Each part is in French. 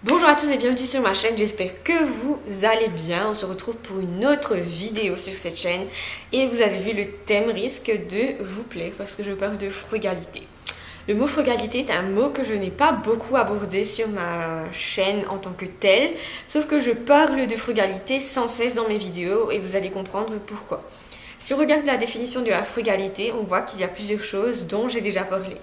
Bonjour à tous et bienvenue sur ma chaîne, j'espère que vous allez bien. On se retrouve pour une autre vidéo sur cette chaîne et vous avez vu, le thème risque de vous plaire parce que je parle de frugalité. Le mot frugalité est un mot que je n'ai pas beaucoup abordé sur ma chaîne en tant que tel, sauf que je parle de frugalité sans cesse dans mes vidéos et vous allez comprendre pourquoi. Si on regarde la définition de la frugalité, on voit qu'il y a plusieurs choses dont j'ai déjà parlé.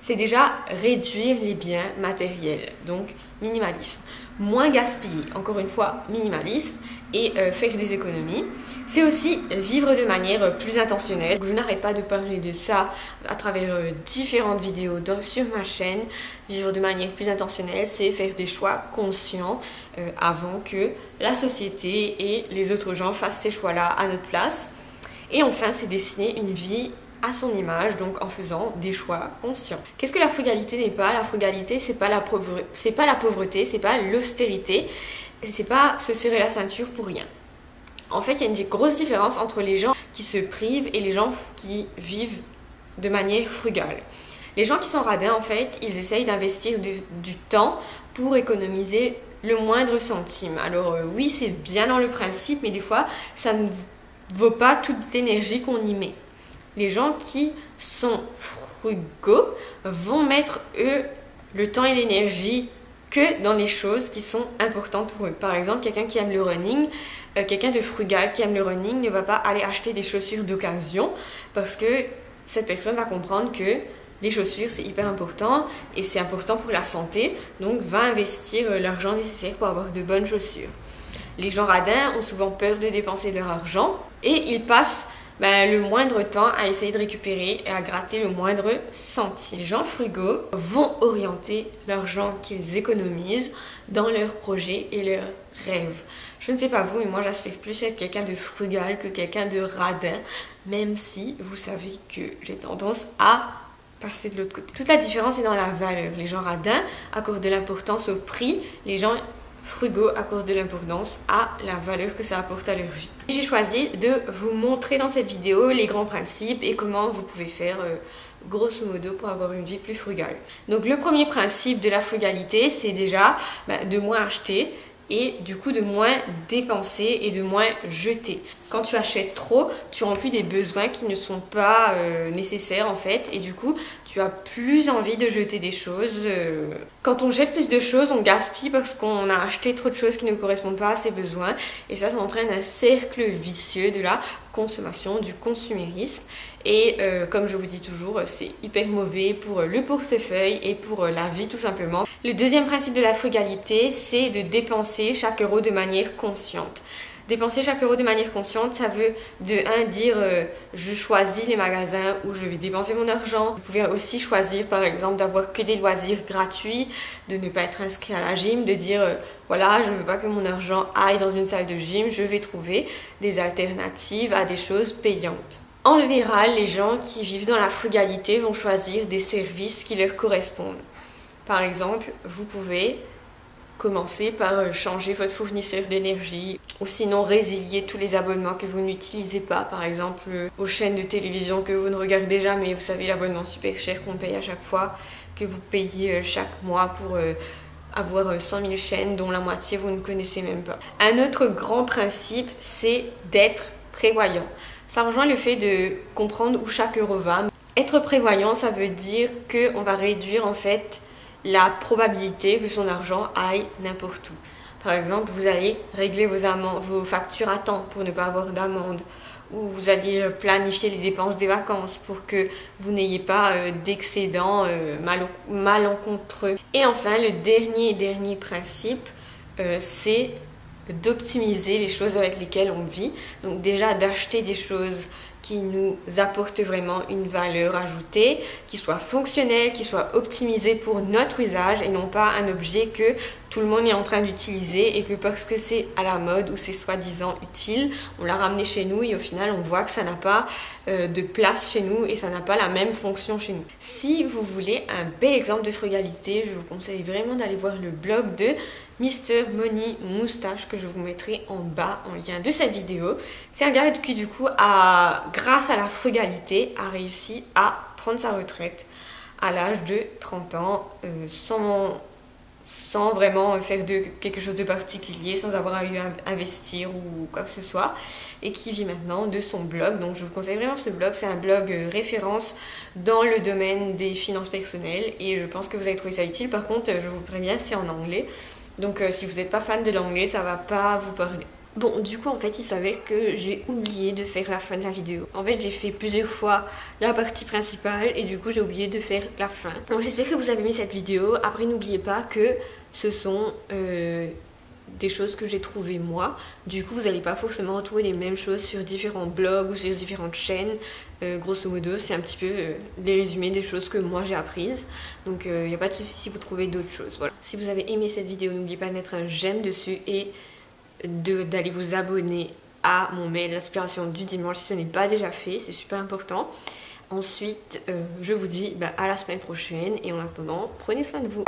C'est déjà réduire les biens matériels, donc minimalisme. Moins gaspiller, encore une fois minimalisme, et faire des économies. C'est aussi vivre de manière plus intentionnelle. Je n'arrête pas de parler de ça à travers différentes vidéos sur ma chaîne. Vivre de manière plus intentionnelle, c'est faire des choix conscients avant que la société et les autres gens fassent ces choix-là à notre place. Et enfin, c'est dessiner une vie à son image, donc en faisant des choix conscients. Qu'est-ce que la frugalité n'est pas? La frugalité, c'est pas la pauvreté, c'est pas l'austérité, c'est pas se serrer la ceinture pour rien. En fait, il y a une grosse différence entre les gens qui se privent et les gens qui vivent de manière frugale. Les gens qui sont radins, en fait, ils essayent d'investir du temps pour économiser le moindre centime. Alors oui, c'est bien dans le principe, mais des fois, ça ne vaut pas toute l'énergie qu'on y met. Les gens qui sont frugaux vont mettre, eux, le temps et l'énergie que dans les choses qui sont importantes pour eux. Par exemple, quelqu'un qui aime le running, quelqu'un de frugal qui aime le running ne va pas aller acheter des chaussures d'occasion parce que cette personne va comprendre que les chaussures, c'est hyper important et c'est important pour la santé, donc va investir l'argent nécessaire pour avoir de bonnes chaussures. Les gens radins ont souvent peur de dépenser leur argent et ils passent le moindre temps à essayer de récupérer et à gratter le moindre centime. Les gens frugaux vont orienter l'argent qu'ils économisent dans leurs projets et leurs rêves. Je ne sais pas vous, mais moi j'aspire plus être quelqu'un de frugal que quelqu'un de radin, même si vous savez que j'ai tendance à passer de l'autre côté. Toute la différence est dans la valeur. Les gens radins accordent de l'importance au prix, les gens frugaux accordent de l'importance à la valeur que ça apporte à leur vie. J'ai choisi de vous montrer dans cette vidéo les grands principes et comment vous pouvez faire grosso modo pour avoir une vie plus frugale. Donc le premier principe de la frugalité, c'est déjà de moins acheter et du coup de moins dépenser et de moins jeter. Quand tu achètes trop, tu remplis des besoins qui ne sont pas nécessaires en fait et du coup tu as plus envie de jeter des choses. Quand on jette plus de choses, on gaspille parce qu'on a acheté trop de choses qui ne correspondent pas à ses besoins et ça entraîne un cercle vicieux de la consommation, du consumérisme et comme je vous dis toujours, c'est hyper mauvais pour le portefeuille et pour la vie tout simplement. Le deuxième principe de la frugalité, c'est de dépenser chaque euro de manière consciente. Dépenser chaque euro de manière consciente, ça veut dire je choisis les magasins où je vais dépenser mon argent. Vous pouvez aussi choisir par exemple d'avoir que des loisirs gratuits, de ne pas être inscrit à la gym, de dire voilà, je ne veux pas que mon argent aille dans une salle de gym, je vais trouver des alternatives à des choses payantes. En général, les gens qui vivent dans la frugalité vont choisir des services qui leur correspondent. Par exemple, vous pouvez commencer par changer votre fournisseur d'énergie ou sinon résilier tous les abonnements que vous n'utilisez pas, par exemple aux chaînes de télévision que vous ne regardez jamais, vous savez l'abonnement super cher qu'on paye à chaque fois, que vous payez chaque mois pour avoir 100 000 chaînes dont la moitié vous ne connaissez même pas. Un autre grand principe, c'est d'être prévoyant. Ça rejoint le fait de comprendre où chaque euro va. Être prévoyant, ça veut dire qu'on va réduire en fait la probabilité que son argent aille n'importe où. Par exemple, vous allez régler vos factures à temps pour ne pas avoir d'amende, ou vous allez planifier les dépenses des vacances pour que vous n'ayez pas d'excédent malencontreux. Et enfin, le dernier principe, c'est d'optimiser les choses avec lesquelles on vit. Donc déjà d'acheter des choses qui nous apportent vraiment une valeur ajoutée, qui soit fonctionnelle, qui soit optimisée pour notre usage et non pas un objet que tout le monde est en train d'utiliser et que parce que c'est à la mode ou c'est soi-disant utile, on l'a ramené chez nous et au final on voit que ça n'a pas de place chez nous et ça n'a pas la même fonction chez nous. Si vous voulez un bel exemple de frugalité, je vous conseille vraiment d'aller voir le blog de Mr Money Moustache que je vous mettrai en bas en lien de cette vidéo. C'est un gars qui du coup grâce à la frugalité a réussi à prendre sa retraite à l'âge de 30 ans sans sans vraiment faire de quelque chose de particulier, sans avoir eu à investir ou quoi que ce soit, et qui vit maintenant de son blog. Donc je vous conseille vraiment ce blog, c'est un blog référence dans le domaine des finances personnelles et je pense que vous allez trouver ça utile. Par contre, je vous préviens, c'est en anglais, donc si vous n'êtes pas fan de l'anglais, ça va pas vous parler. Bon, du coup, en fait, il s'avère que j'ai oublié de faire la fin de la vidéo. En fait, j'ai fait plusieurs fois la partie principale et du coup, j'ai oublié de faire la fin. Donc, j'espère que vous avez aimé cette vidéo. Après, n'oubliez pas que ce sont des choses que j'ai trouvées moi. Du coup, vous n'allez pas forcément retrouver les mêmes choses sur différents blogs ou sur différentes chaînes. Grosso modo, c'est un petit peu les résumés des choses que moi j'ai apprises. Donc, il n'y a pas de souci si vous trouvez d'autres choses. Voilà. Si vous avez aimé cette vidéo, n'oubliez pas de mettre un j'aime dessus et d'aller vous abonner à mon mail l'inspiration du dimanche si ce n'est pas déjà fait, c'est super important. Ensuite, je vous dis à la semaine prochaine et en attendant, prenez soin de vous.